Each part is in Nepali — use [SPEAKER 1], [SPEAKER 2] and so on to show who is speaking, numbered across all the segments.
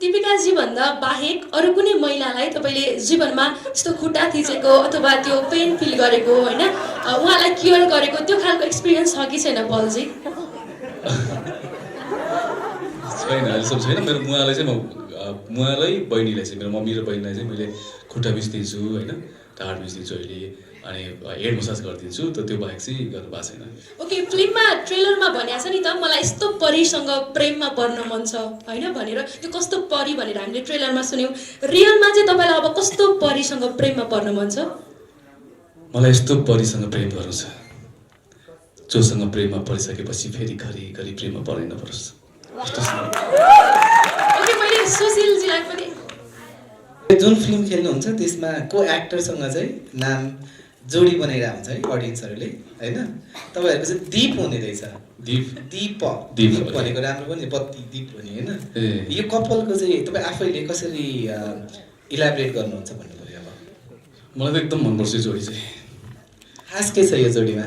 [SPEAKER 1] दीपिकाजी भन्दा बाहेक अरू कुनै महिलालाई तपाईँले जीवनमा यस्तो खुट्टा थिचेको अथवा त्यो पेन फिल गरेको होइन उहाँलाई केयर गरेको त्यो खालको एक्सपिरियन्स छ कि छैन पलजी?
[SPEAKER 2] छैन, अहिलेसम्म छैन। मेरो मुवालाई चाहिँ मुवालाई बहिनीलाई चाहिँ मेरो मम्मी र बहिनीलाई चाहिँ मैले खुट्टा बिच्दिन्छु होइन, ढाड बिच्दिन्छु अहिले, अनि हेड मसाज गरिदिन्छु। त्यो बाहेक चाहिँ गर्नु भएको छैन।
[SPEAKER 1] ओके, फिल्ममा ट्रेलरमा भनिएको छ नि त मलाई यस्तो परीसँग प्रेममा पर्न मन छ होइन भनेर, त्यो कस्तो परी भनेर हामीले ट्रेलरमा सुन्यौँ। रियलमा चाहिँ तपाईँलाई अब कस्तो परीसँग प्रेममा पर्न मन छ?
[SPEAKER 2] मलाई यस्तो परीसँग प्रेम गर्नु छ जोसँग प्रेममा परिसकेपछि फेरि घरिघरि प्रेममा पर्नै नपरोस्।
[SPEAKER 1] ओके, मैले सुशीलजीलाई पनि
[SPEAKER 3] जुन फिल्म खेल्नुहुन्छ त्यसमा को एक्टरसँग चाहिँ नाम जोडी बनाइरहेको हुन्छ है अडियन्सहरूले होइन। तपाईँहरूको चाहिँ दीप हुने रहेछ। दीप भनेको राम्रो पनि बत्ती दीप हुने होइन। यो कपालको चाहिँ तपाईँ आफैले कसरी इलाबरेट गर्नुहुन्छ भन्नु पऱ्यो। अब
[SPEAKER 2] मलाई त एकदम मनपर्छ जोडी चाहिँ।
[SPEAKER 3] खास के छ यो जोडीमा?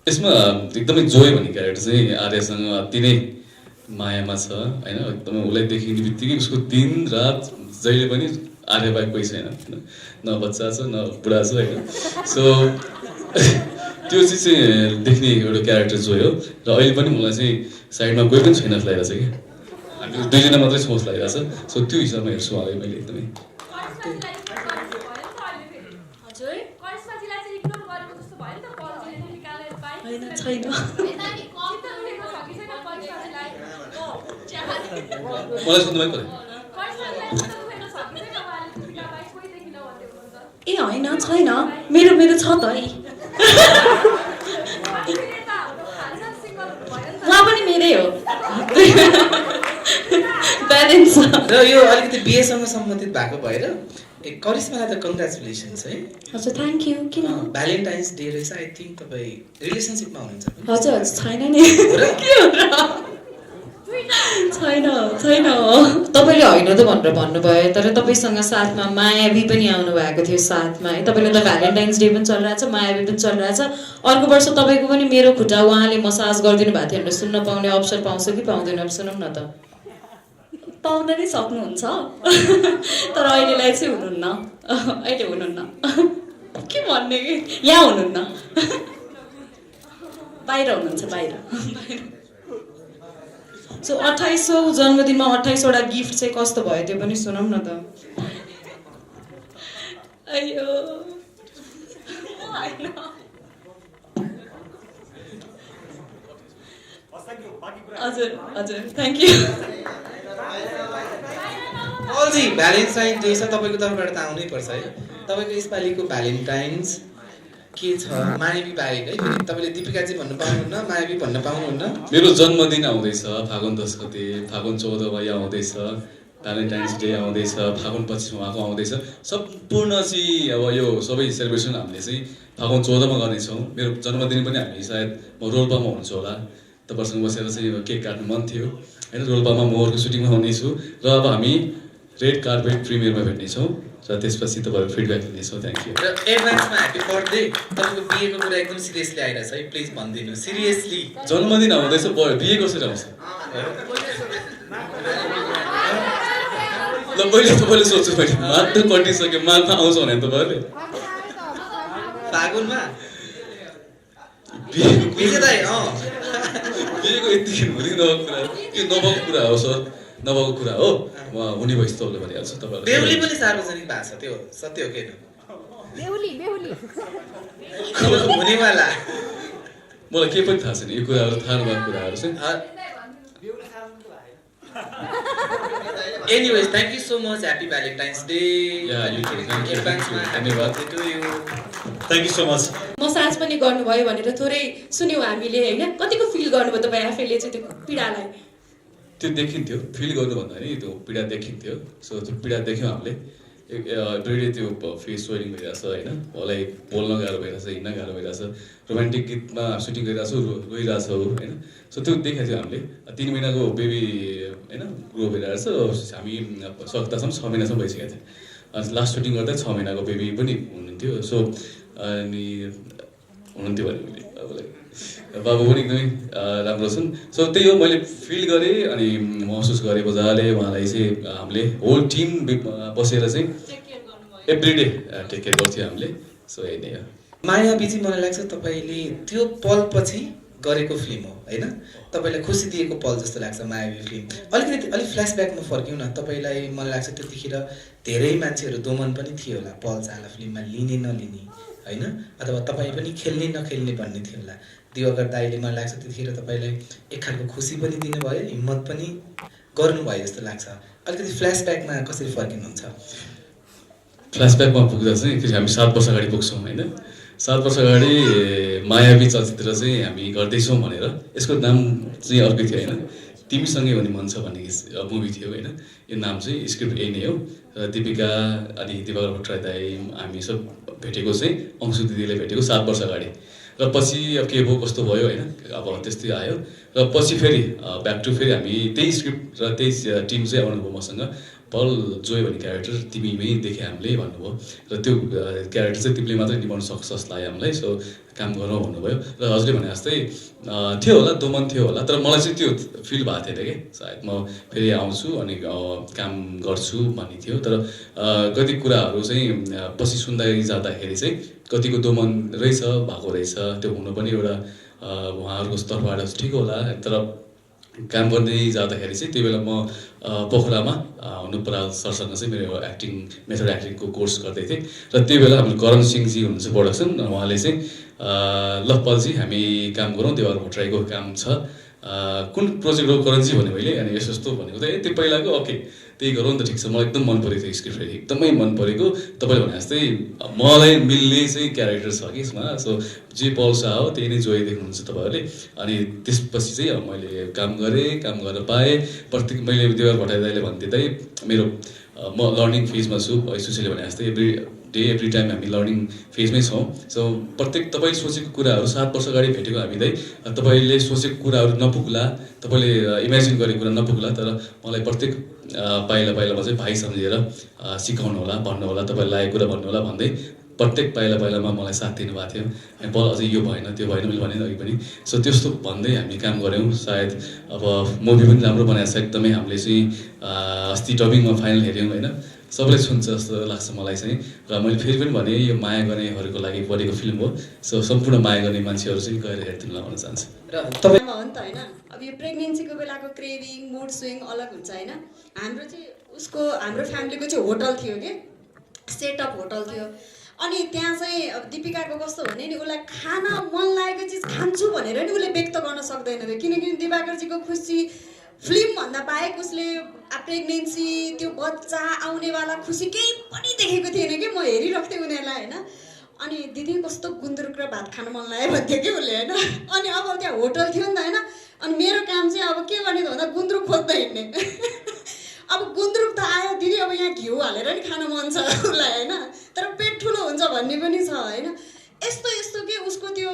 [SPEAKER 2] यसमा एकदमै जोय भन्ने क्यारेक्टर चाहिँ आर्यसँग अति नै मायामा छ होइन। एकदमै उसलाई देखिने बित्तिकै उसको दिन रात जहिले पनि आर्य बाहेक कोही छैन, न बच्चा छ न बुढा छ होइन। सो त्यो चिज चाहिँ देख्ने एउटा क्यारेक्टर जो हो। र अहिले पनि मलाई चाहिँ साइडमा कोही पनि छैन जस्तो लागिरहेछ कि, हामी दुईजना मात्रै सोच लागिरहेछ। सो त्यो हिसाबमा हेर्छु उहाँलाई मैले एकदमै।
[SPEAKER 1] छैन
[SPEAKER 2] मलाई सुन्नुभयो पऱ्यो।
[SPEAKER 1] ए होइन छैन, मेरो छ त है। उहाँ पनि मेरै हो। ब्यालेन्स।
[SPEAKER 3] र यो अलिकति बिहेसँग सम्बन्धित भएको भएर करिश्मालाई त कङ्ग्रेचुलेसन्स है।
[SPEAKER 1] हजुर, थ्याङ्क यू। किन?
[SPEAKER 3] भ्यालेन्टाइन्स डे रहेछ, आई थिङ्क तपाईँ रिलेसनसिपमा हुनुहुन्छ?
[SPEAKER 1] हजुर छैन नि। छैन
[SPEAKER 4] तपाईँले होइन त भनेर भन्नुभयो, तर तपाईँसँग साथमा मायावी पनि आउनु भएको थियो साथमा है। तपाईँले त भ्यालेन्टाइन्स डे पनि चलिरहेछ, मायावी पनि चलिरहेछ। अर्को वर्ष तपाईँको पनि मेरो खुट्टा उहाँले मसाज गरिदिनु भएको थियो भनेर सुन्न पाउने अवसर पाउँछ कि पाउँदैन सुनौँ न त।
[SPEAKER 1] पाउन नै सक्नुहुन्छ, तर अहिलेलाई चाहिँ हुनुहुन्न। अहिले हुनुहुन्न। के भन्ने कि यहाँ हुनुहुन्न, बाहिर हुनुहुन्छ, बाहिर।
[SPEAKER 4] सो 28औं जन्मदिनमा 28वटा गिफ्ट चाहिँ कस्तो भयो त्यो पनि सुनौँ न त।
[SPEAKER 1] अयो हजुर थ्याङ्क यू।
[SPEAKER 3] पलजी, भ्यालेन्टाइन डे छ तपाईँको तर्फबाट त आउनै पर्छ है। तपाईँको यसपालिको भ्यालेन्टाइन्स के छ मायावी बाहेक है? तपाईँले दिपिकाजी भन्नु पाउनुहुन्न, मायावी भन्न पाउनुहुन्न?
[SPEAKER 2] मेरो जन्मदिन आउँदैछ फागुन 10 गते, फागुन 14 भयो आउँदैछ, भ्यालेन्टाइन्स डे आउँदैछ, फागुन 25 उहाँको आउँदैछ। सम्पूर्ण चाहिँ अब यो सबै सेलिब्रेसन हामीले चाहिँ फागुन 14 मा गर्नेछौँ। मेरो जन्मदिन पनि हामी सायद म रोल्पामा हुन्छु होला, तपाईँसँग बसेर चाहिँ केक काट्नु मन थियो होइन। रोल्पामा म अर्को सुटिङमा हुनेछु र अब हामी रेड कार्पेट प्रिमियरमा भेट्नेछौँ र त्यसपछि तपाईँहरू फिडब्याक लिनेछौँ। Thank you.
[SPEAKER 3] र एडभान्समा ह्याप्पी बर्थडे। तपाईँको बिहेको कुरा एकदम सिरियसली आइरहेछ है, प्लिज भनिदिनु सिरियसली।
[SPEAKER 2] जन्मदिन आउँदैछ, बिहे कसरी आउँछ? ल पहिले तपाईँले सोध्छु, मैले मात्र कटिसक्यो, माघमा आउँछ भने तपाईँहरूले
[SPEAKER 3] फागुनमा
[SPEAKER 2] बिहेको यति हुने नभएको कुरा हो सर, नभएको कुरा हो। म हुने भएपछि तपाईँले भनिहाल्छु। तपाईँलाई
[SPEAKER 3] बेहुली पनि सार्वजनिक भएको छ, त्यो सत्य हो कि हुनेवाला?
[SPEAKER 2] मलाई केही पनि थाहा छैन यो कुराहरू, थाहा नभएको कुराहरू चाहिँ।
[SPEAKER 3] Anyways, thank you so much. Happy Valentine's Day.
[SPEAKER 2] Yeah, you too. Thank you. धन्यवाद।
[SPEAKER 3] Thank you so much.
[SPEAKER 1] Massage पनि गर्नुभयो भनेर थोरै सुन्यौँ हामीले होइन। कतिको फिल गर्नुभयो तपाईँ आफैले चाहिँ त्यो पीडालाई?
[SPEAKER 2] त्यो देखिन्थ्यो, फिल गर्नुभन्दा नि त्यो पीडा देखिन्थ्यो। सो त्यो पीडा देख्यौँ हामीले। एभ्रिडे त्यो फेस स्वेलिङ भइरहेछ होइन, मलाई बोल्न गाह्रो भइरहेछ, हिँड्न गाह्रो भइरहेछ, रोमान्टिक गीतमा सुटिङ गरिरहेछौँ, रोइरहेछौँ होइन। सो त्यो देखाएको थियो हामीले। 3 महिनाको बेबी होइन ग्रो भइरहेछ, हामी सक्दासम्म 6 महिनासम्म भइसकेको थियो। लास्ट सुटिङ गर्दा 6 महिनाको बेबी पनि हुनुहुन्थ्यो। सो अनि हुनुहुन्थ्यो भने उसले बाबुलाई बाबु पनि एकदमै राम्रो छन् सो त्यही हो मैले फिल गरेँ अनि महसुस गरेँ मजाले उहाँलाई चाहिँ हामीले होल टिम बसेर चाहिँ एभ्रिडे टेक केयर गर्थ्यो हामीले सो यही नै हो
[SPEAKER 3] मायावी चाहिँ मलाई लाग्छ तपाईँले त्यो पलपछि गरेको फिल्म हो होइन तपाईँलाई खुसी दिएको पल जस्तो लाग्छ मायावी फिल्म अलिक फ्ल्यासब्याकमा फर्क्यौँ न तपाईँलाई मलाई लाग्छ त्यतिखेर धेरै मान्छेहरू दोमन पनि थियो होला पल चाहना फिल्ममा लिने नलिने होइन अथवा तपाईँ पनि खेल्ने नखेल्ने भन्ने थियो होला दिवाकर दाईले मलाई लाग्छ त्यतिखेर तपाईँलाई एक खालको खुसी पनि दिनुभयो हिम्मत पनि गर्नुभयो जस्तो लाग्छ अलिकति फ्ल्यासब्याकमा कसरी फर्किनुहुन्छ
[SPEAKER 2] फ्ल्यासब्याकमा पुग्दा चाहिँ फेरि हामी 7 वर्ष अगाडि पुग्छौँ होइन 7 वर्ष अगाडि मायावी चलचित्र चाहिँ हामी गर्दैछौँ भनेर यसको नाम चाहिँ अर्कै थियो होइन तिमीसँगै हुने मन छ भन्ने मुभी थियो होइन यो नाम चाहिँ स्क्रिप्ट यही नै हो र दिपिका अनि दिवाकर भट्टराई दाई हामी सब भेटेको चाहिँ अंशु दिदीले भेटेको 7 वर्ष अगाडि र पछि अब के भयो कस्तो भयो होइन अब त्यस्तै आयो र पछि फेरि ब्याक टु फेरि हामी त्यही स्क्रिप्ट र त्यही टिम चाहिँ आउनुभयो मसँग पल जोय भन्ने क्यारेक्टर तिमीमै देखेँ हामीले भन्नुभयो र त्यो क्यारेक्टर चाहिँ तिमीले मात्रै निभाउन सक्छ जस्तो लाग्यो हामीलाई सो काम गरौँ भन्नुभयो र हजुरले भने जस्तै थियो होला दोमन थियो होला तर मलाई चाहिँ त्यो फिल भएको थिएन कि सायद म फेरि आउँछु अनि काम गर्छु भन्ने थियो तर कति कुराहरू चाहिँ पछि सुन्दै जाँदाखेरि चाहिँ कतिको दोमन रहेछ भएको रहेछ त्यो हुनु पनि एउटा उहाँहरूको तर्फबाट ठिक होला तर काम गर्दै जाँदाखेरि चाहिँ त्यो बेला म पोखरामा अनुपराल सरसँग चाहिँ मेरो मेथड एक्टिङको कोर्स गर्दै थिएँ र त्यो बेला हाम्रो करण सिंहजी हुनुहुन्छ प्रोडक्सन उहाँले चाहिँ लप्पलजी हामी काम गरौँ देवार भट्टराईको काम छ कुन प्रोजेक्ट हो करणजी भने मैले अनि यस्तो यस्तो भनेको त त्यो पहिलाको ओके त्यही गरौँ नि त ठिक छ मलाई एकदम मन परेको थियो स्क्रिप्ट एकदमै मन परेको तपाईँले भने जस्तै मलाई मिल्ने चाहिँ क्यारेक्टर छ कि यसमा सो जे पल शाह हो त्यही नै जोय देख्नुहुन्छ तपाईँहरूले अनि त्यसपछि चाहिँ अब मैले काम गरेर पाएँ प्रत्येक मैले देवार भट्टराई दाइले भन्थे दाइ मेरो म लर्निङ फेजमा छु सुशीले भने जस्तै एभ्री टाइम हामी लर्निङ फेजमै छौँ सो प्रत्येक तपाईँले सोचेको कुराहरू 7 वर्ष अगाडि भेटेको हामी दाइ तपाईँले सोचेको कुराहरू नपुग्ला तपाईँले इमेजिन गरेको कुरा नपुग्ला तर मलाई प्रत्येक पाइलामा चाहिँ भाइ सम्झेर सिकाउनु होला भन्नु होला तपाईँले लागेको कुरा भन्नु होला भन्दै प्रत्येक पाइलामा मलाई साथ दिनुभएको थियो अनि पल अझै यो भएन त्यो भएन मैले भने अघि पनि सो त्यस्तो भन्दै हामी काम गऱ्यौँ सायद अब मुभी पनि राम्रो बनाएको छ एकदमै हामीले चाहिँ अस्ति डबिङमा फाइनल हेऱ्यौँ होइन सबैले सुन्छ जस्तो लाग्छ मलाई चाहिँ र मैले फेरि पनि भने यो माया गर्नेहरूको लागि बनेको फिल्म हो सो सम्पूर्ण माया गर्ने मान्छेहरू चाहिँ गएर हेरिदिनु भन्न चाहन्छु
[SPEAKER 3] र तपाईँ
[SPEAKER 5] हो नि त होइन अब यो प्रेग्नेन्सीको बेलाको क्रेभिङ मुड स्विङ अलग हुन्छ होइन हाम्रो फ्यामिलीको चाहिँ होटल थियो कि सेटअप होटल थियो अनि त्यहाँ चाहिँ अब दिपिकाको कस्तो भने नि उसलाई खाना मन लागेको चिज खान्छु भनेर नि उसले व्यक्त गर्न सक्दैन थियो किनकि दिवाकरजीको खुसी फिल्मभन्दा बाहेक उसले प्रेग्नेन्सी त्यो बच्चा आउनेवाला खुसी केही पनि देखेको थिएन कि म हेरिरहेको थिएँ उनीहरूलाई होइन अनि दिदी कस्तो गुन्द्रुक र भात खान मन लाग्यो भन्थ्यो कि उसले होइन अनि अब त्यहाँ होटल थियो नि त होइन अनि मेरो काम चाहिँ अब के गर्ने त भन्दा गुन्द्रुक खोज्दै हिँड्ने अब गुन्द्रुक त आयो दिदी अब यहाँ घिउ हालेर नि खान मन छ उसलाई होइन तर पेट ठुलो हुन्छ भन्ने पनि छ होइन यस्तो कि उसको त्यो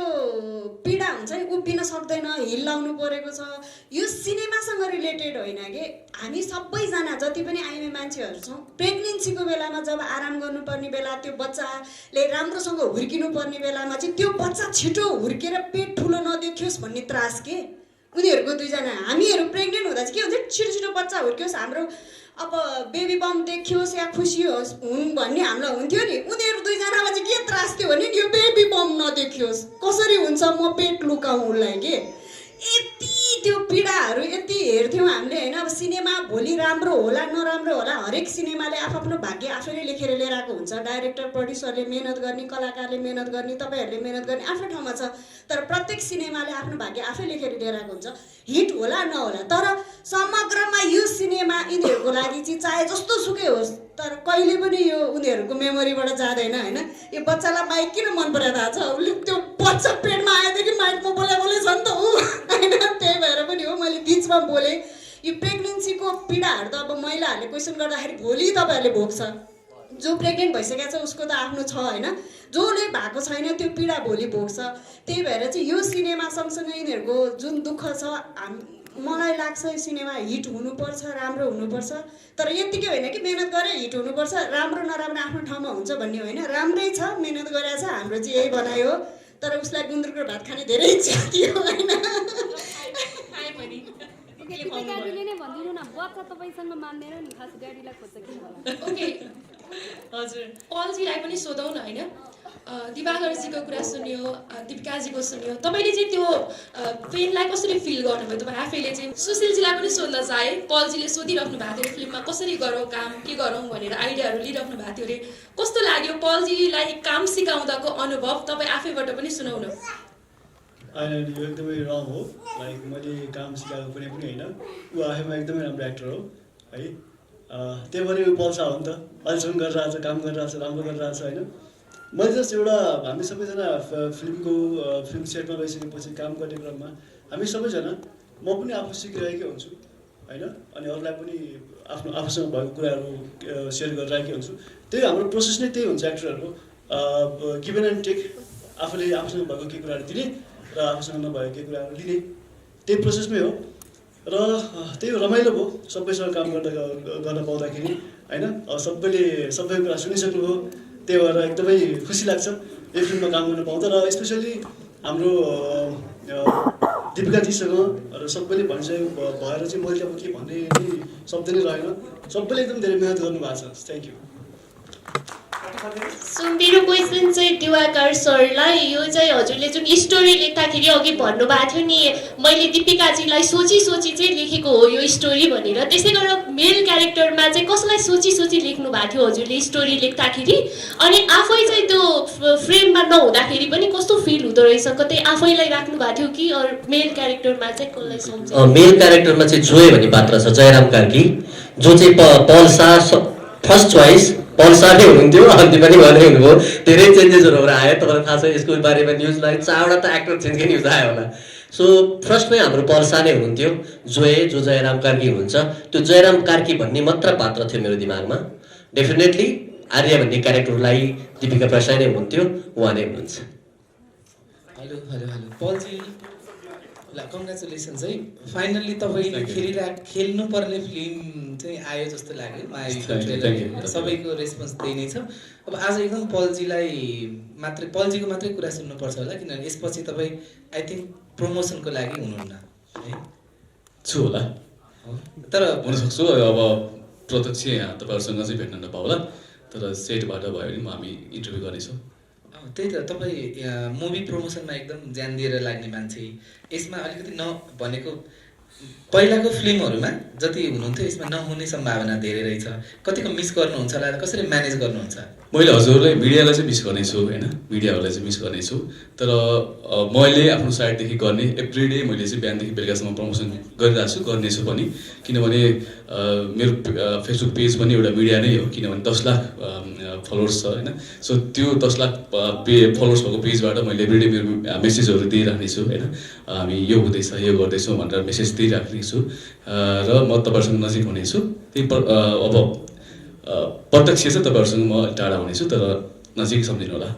[SPEAKER 5] पीडा हुन्छ नि उभिन सक्दैन हिल लाउनु परेको छ यो सिनेमासँग रिलेटेड होइन कि हामी सबैजना जति पनि आइमे मान्छेहरू छौँ प्रेग्नेन्सीको बेलामा जब आराम गर्नुपर्ने बेला त्यो बच्चाले राम्रोसँग हुर्किनु पर्ने बेलामा चाहिँ त्यो बच्चा छिटो हुर्केर पेट ठुलो नदेखियोस् भन्ने त्रास के उनीहरूको दुईजना हामीहरू प्रेग्नेन्ट हुँदा चाहिँ के हुन्छ छिटो बच्चा हुर्कियोस् हाम्रो अब बेबी बम देखियोस् या खुसी होस् हुन् भन्ने हामीलाई हुन्थ्यो नि उनीहरू दुईजनामा चाहिँ के त्रास थियो भने यो बेबी बम नदेखियोस् कसरी हुन्छ म पेट लुकाउँ उसलाई के यति त्यो पीडाहरू यति हेर्थ्यौँ हामीले होइन अब सिनेमा भोलि राम्रो होला नराम्रो होला हरेक सिनेमाले आफ्नो भाग्य आफैले लेखेर लिएर आएको हुन्छ डाइरेक्टर प्रड्युसरले मेहनत गर्ने कलाकारले मेहनत गर्ने तपाईँहरूले मेहनत गर्ने आफ्नो ठाउँमा छ तर प्रत्येक सिनेमाले आफ्नो भाग्य आफै लेखेर लिएर आएको हुन्छ हिट होला नहोला तर समग्रमा यो सिनेमा यिनीहरूको लागि चाहिँ चाहे जस्तो सुकै होस् तर कहिले पनि यो उनीहरूको मेमोरीबाट जाँदैन होइन यो बच्चालाई माइक किन मन परेको थाहा छ उसले त्यो बच्चा पेटमा आएदेखि माइकमा बोले छ नि त ऊ होइन त्यही भएर पनि हो मैले बिचमा बोलेँ यो प्रेग्नेन्सीको पीडाहरू त अब महिलाहरूले क्वेसन गर्दाखेरि भोलि तपाईँहरूले भोग्छ जो प्रेग्नेन्ट भइसकेको छ उसको त आफ्नो छ होइन जसले भएको छैन त्यो पीडा भोलि भोग्छ त्यही भएर चाहिँ यो सिनेमा सँगसँगै यिनीहरूको जुन दुःख छ मलाई लाग्छ यो सिनेमा हिट हुनुपर्छ राम्रो हुनुपर्छ तर यत्तिकै होइन कि मेहनत गरेर हिट हुनुपर्छ राम्रो नराम्रो आफ्नो ठाउँमा हुन्छ भन्ने होइन राम्रै छ मेहनत गरेर छ हाम्रो चाहिँ यही बनाइ हो तर उसलाई गुन्द्रुकको भात खाने धेरै इच्छा थियो होइन
[SPEAKER 1] खाएँ पनि
[SPEAKER 6] ड्याडीले नै भनिदिनु न बच्चा तपाईँसँग मान्दैन नि खास ड्याडीलाई खोज्छ कि होला
[SPEAKER 1] ओके हजुर पलजीलाई पनि सोधौँ न होइन दिवाकरजीको कुरा सुन्यो दिपिकाजीको सुन्यो तपाईँले चाहिँ त्यो पेनलाई कसरी फिल गर्नुभयो तपाईँ आफैले चाहिँ सुशीलजीलाई पनि सोध्न चाहे पलजीले सोधिराख्नु भएको थियो फिल्ममा कसरी गरौँ काम के गरौँ भनेर आइडियाहरू लिइराख्नु भएको थियो अरे कस्तो लाग्यो पलजीलाई काम सिकाउँदाको अनुभव तपाईँ आफैबाट पनि सुनाउनु
[SPEAKER 7] होइन यो एकदमै रङ हो लाइक मैले काम सिकाएको कुनै पनि होइन ऊ आफैमा एकदमै राम्रो एक्टर हो है त्यही पनि ऊ पल्सा हो नि त अहिलेसम्म गरिरहेछ काम गरिरहेछ राम्रो गरिरहेछ होइन मैले जस्ट एउटा हामी सबैजना फिल्म सेटमा गइसकेपछि काम गर्ने क्रममा हामी सबैजना म पनि आफू सिकिरहेकै हुन्छु होइन अनि अरूलाई पनि आफूसँग भएको कुराहरू सेयर गरिरहेकै हुन्छु त्यही हाम्रो प्रोसेस नै त्यही हुन्छ एक्टरहरूको गिभन एन्ड टेक आफूले आफूसँग भएको के कुराहरू दिने र आफूसँग नभएको के कुराहरू लिने त्यही प्रोसेसमै हो र त्यही रमाइलो भयो सबैसँग काम गर्न पाउँदाखेरि होइन सबैले सबै कुरा सुनिसक्नुभयो त्यही भएर एकदमै खुसी लाग्छ यो फिल्ममा काम गर्न पाउँदा र स्पेसली हाम्रो दिपिकाजीसँग र सबैले भनिसकेको भएर चाहिँ मैले अब के भन्ने शब्द नै रहेन सबैले एकदम धेरै मेहनत गर्नुभएको छ थ्याङ्क यू
[SPEAKER 8] सो मेरो क्वेसन चाहिँ दिवाकर सरलाई यो चाहिँ हजुरले जुन स्टोरी लेख्दाखेरि अघि भन्नुभएको थियो नि मैले दिपिकाजीलाई सोची चाहिँ लेखेको हो यो स्टोरी भनेर त्यसै गरेर मेल क्यारेक्टरमा चाहिँ कसलाई सोची लेख्नु भएको थियो हजुरले स्टोरी लेख्दाखेरि अनि आफै चाहिँ त्यो फ्रेममा नहुँदाखेरि पनि कस्तो फिल हुँदो रहेछ कतै आफैलाई राख्नु भएको थियो कि अरू मेल क्यारेक्टरमा चाहिँ कसलाई सम्झ
[SPEAKER 9] मेल क्यारेक्टरमा चाहिँ जोय भन्ने पात्र छ जयराम कार्की जो चाहिँ पल्सा फर्स्ट चोइस पल्सा नै हुनुहुन्थ्यो अन्ति पनि उहाँले हुनुभयो धेरै चेन्जेसहरू आयो तपाईँलाई थाहा छ यसको बारेमा न्युजलाई 4वटा त एक्टर चेन्जकै न्युज आयो होला सो फर्स्टमै हाम्रो पल्सा नै हुनुहुन्थ्यो जो जयराम कार्की हुनुहुन्छ त्यो जयराम कार्की भन्ने मात्र पात्र थियो मेरो दिमागमा डेफिनेटली आर्य भन्ने क्यारेक्टरलाई दिपिका प्रसाई नै हुनुहुन्थ्यो उहाँ नै हुनुहुन्छ
[SPEAKER 3] हेलो पलजी ल कङ्ग्रेचुलेसन्स है फाइनल्ली तपाईँले खेल्नुपर्ने फिल्म चाहिँ आयो जस्तो लाग्यो मायावीको ट्रेलर सबैको रेस्पोन्स त्यही नै छ अब आज एकदम पलजीको मात्रै कुरा सुन्नुपर्छ होला किनभने यसपछि तपाईँ आई थिङ्क प्रमोसनको लागि हुनुहुन्न है
[SPEAKER 2] छु होला
[SPEAKER 3] तर
[SPEAKER 2] हुनसक्छु अब प्रत्यक्ष यहाँ तपाईँहरूसँग चाहिँ भेट्न नपाउला तर सेटबाट भयो भने हामी इन्टरभ्यू गर्नेछौँ
[SPEAKER 3] त्यही त तपाईँ मुभी प्रमोसनमा एकदम ज्यान दिएर लाग्ने मान्छे यसमा अलिकति भनेको पहिलाको फिल्महरूमा जति हुनुहुन्थ्यो यसमा नहुने सम्भावना धेरै रहेछ कतिको मिस गर्नुहुन्छ होला कसरी म्यानेज गर्नुहुन्छ
[SPEAKER 2] मैले हजुरलाई मिडियालाई चाहिँ मिस गर्नेछु होइन मिडियाहरूलाई चाहिँ मिस गर्नेछु तर मैले आफ्नो साइडदेखि गर्ने एभ्रिडे मैले चाहिँ बिहानदेखि बेलुकासम्म प्रमोसन गरिरहेको छु गर्नेछु पनि किनभने मेरो फेसबुक पेज पनि एउटा मिडिया नै हो किनभने 10 लाख फलोवर्स छ होइन सो त्यो 10 लाख फलोवर्स भएको पेजबाट मैले एभ्रिडे मेरो मेसेजहरू दिइराख्नेछु होइन हामी यो हुँदैछ यो गर्दैछौँ भनेर मेसेज दिइराख्नेछु र म तपाईँहरूसँग नजिक हुनेछु त्यही अब प्रत्यक्ष चाहिँ तपाईँहरूसँग म टाढा हुनेछु तर नजिक सम्झिनु होला